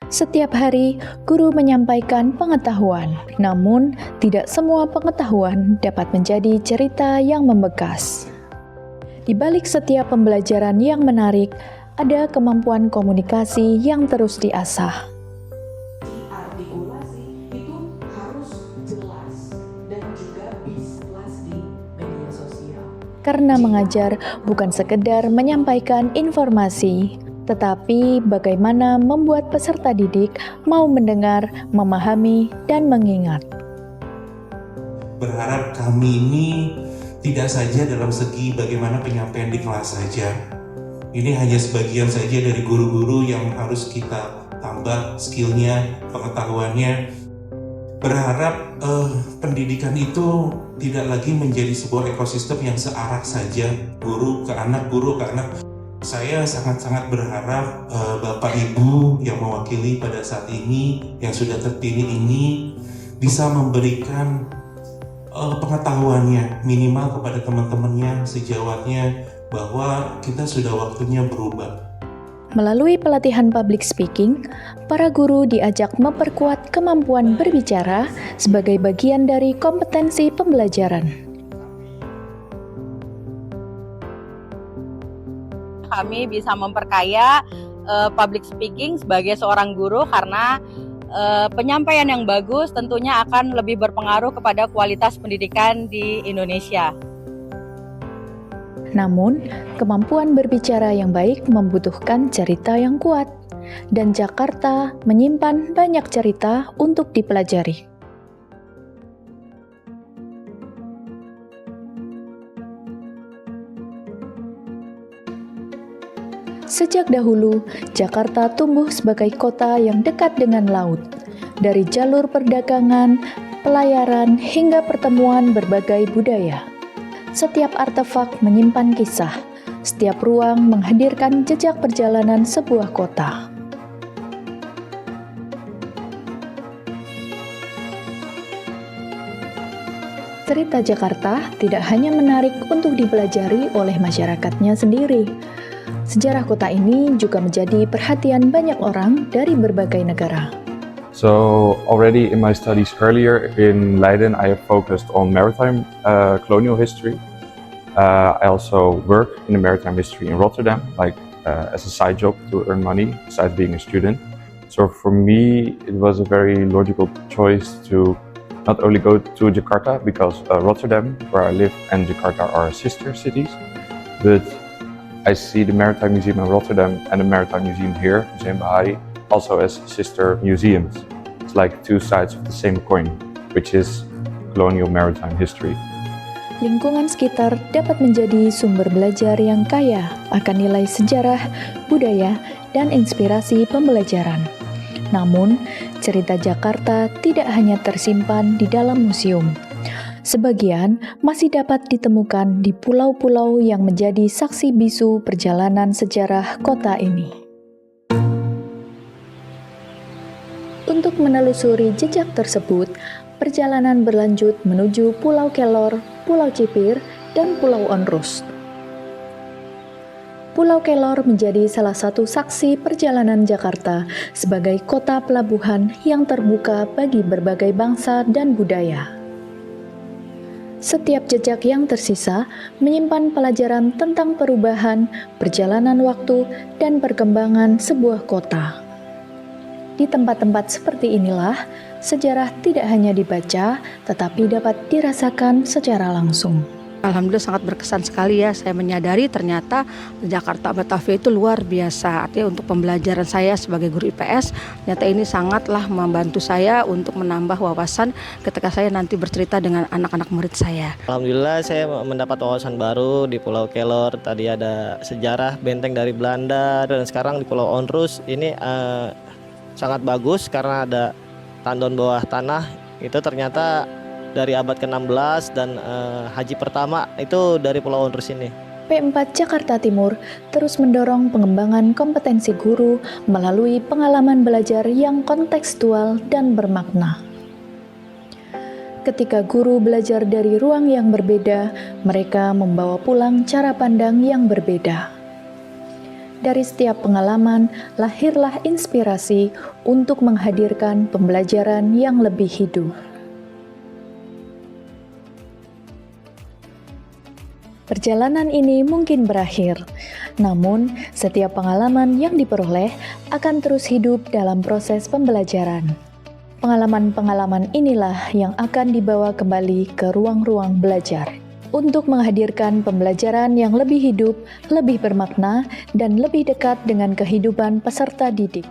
Setiap hari, guru menyampaikan pengetahuan, namun tidak semua pengetahuan dapat menjadi cerita yang membekas. Di balik setiap pembelajaran yang menarik, ada kemampuan komunikasi yang terus diasah. Artikulasi itu harus jelas dan juga bisa jelas di media sosial. Karena mengajar bukan sekedar menyampaikan informasi, tetapi bagaimana membuat peserta didik mau mendengar, memahami, dan mengingat. Berharap kami ini tidak saja dalam segi bagaimana penyampaian di kelas saja. Ini hanya sebagian saja dari guru-guru yang harus kita tambah skillnya, pengetahuannya. Berharap pendidikan itu tidak lagi menjadi sebuah ekosistem yang searah saja, guru ke anak. Saya sangat-sangat berharap Bapak Ibu yang mewakili pada saat ini, yang sudah terpilih ini, bisa memberikan pengetahuannya minimal kepada teman-temannya, sejawatnya, bahwa kita sudah waktunya berubah. Melalui pelatihan public speaking, para guru diajak memperkuat kemampuan berbicara sebagai bagian dari kompetensi pembelajaran. Kami bisa memperkaya public speaking sebagai seorang guru karena penyampaian yang bagus tentunya akan lebih berpengaruh kepada kualitas pendidikan di Indonesia. Namun, kemampuan berbicara yang baik membutuhkan cerita yang kuat, dan Jakarta menyimpan banyak cerita untuk dipelajari. Sejak dahulu, Jakarta tumbuh sebagai kota yang dekat dengan laut. Dari jalur perdagangan, pelayaran, hingga pertemuan berbagai budaya. Setiap artefak menyimpan kisah, setiap ruang menghadirkan jejak perjalanan sebuah kota. Cerita Jakarta tidak hanya menarik untuk dipelajari oleh masyarakatnya sendiri. Sejarah kota ini juga menjadi perhatian banyak orang dari berbagai negara. So already in my studies earlier in Leiden, I have focused on maritime colonial history. I also work in the maritime history in Rotterdam, as a side job to earn money besides being a student. So for me, it was a very logical choice to not only go to Jakarta, because Rotterdam, where I live, and Jakarta are sister cities, but I see the Maritime Museum in Rotterdam and the Maritime Museum here, Museum Bahari, also as sister museums. It's like two sides of the same coin, which is colonial maritime history. Lingkungan sekitar dapat menjadi sumber belajar yang kaya akan nilai sejarah, budaya, dan inspirasi pembelajaran. Namun, cerita Jakarta tidak hanya tersimpan di dalam museum. Sebagian masih dapat ditemukan di pulau-pulau yang menjadi saksi bisu perjalanan sejarah kota ini. Untuk menelusuri jejak tersebut, perjalanan berlanjut menuju Pulau Kelor, Pulau Cipir, dan Pulau Onrus. Pulau Kelor menjadi salah satu saksi perjalanan Jakarta sebagai kota pelabuhan yang terbuka bagi berbagai bangsa dan budaya. Setiap jejak yang tersisa menyimpan pelajaran tentang perubahan, perjalanan waktu, dan perkembangan sebuah kota. Di tempat-tempat seperti inilah, sejarah tidak hanya dibaca, tetapi dapat dirasakan secara langsung. Alhamdulillah sangat berkesan sekali ya, saya menyadari ternyata Jakarta Batavia itu luar biasa. Artinya untuk pembelajaran saya sebagai guru IPS, ternyata ini sangatlah membantu saya untuk menambah wawasan ketika saya nanti bercerita dengan anak-anak murid saya. Alhamdulillah saya mendapat wawasan baru di Pulau Kelor. Tadi ada sejarah benteng dari Belanda, dan sekarang di Pulau Onrus ini sangat bagus karena ada tandon bawah tanah. Itu ternyata dari abad ke-16 dan haji pertama itu dari Pulau Onrus ini. P4 Jakarta Timur terus mendorong pengembangan kompetensi guru melalui pengalaman belajar yang kontekstual dan bermakna. Ketika guru belajar dari ruang yang berbeda, mereka membawa pulang cara pandang yang berbeda. Dari setiap pengalaman, lahirlah inspirasi untuk menghadirkan pembelajaran yang lebih hidup. Perjalanan ini mungkin berakhir, namun setiap pengalaman yang diperoleh akan terus hidup dalam proses pembelajaran. Pengalaman-pengalaman inilah yang akan dibawa kembali ke ruang-ruang belajar untuk menghadirkan pembelajaran yang lebih hidup, lebih bermakna, dan lebih dekat dengan kehidupan peserta didik.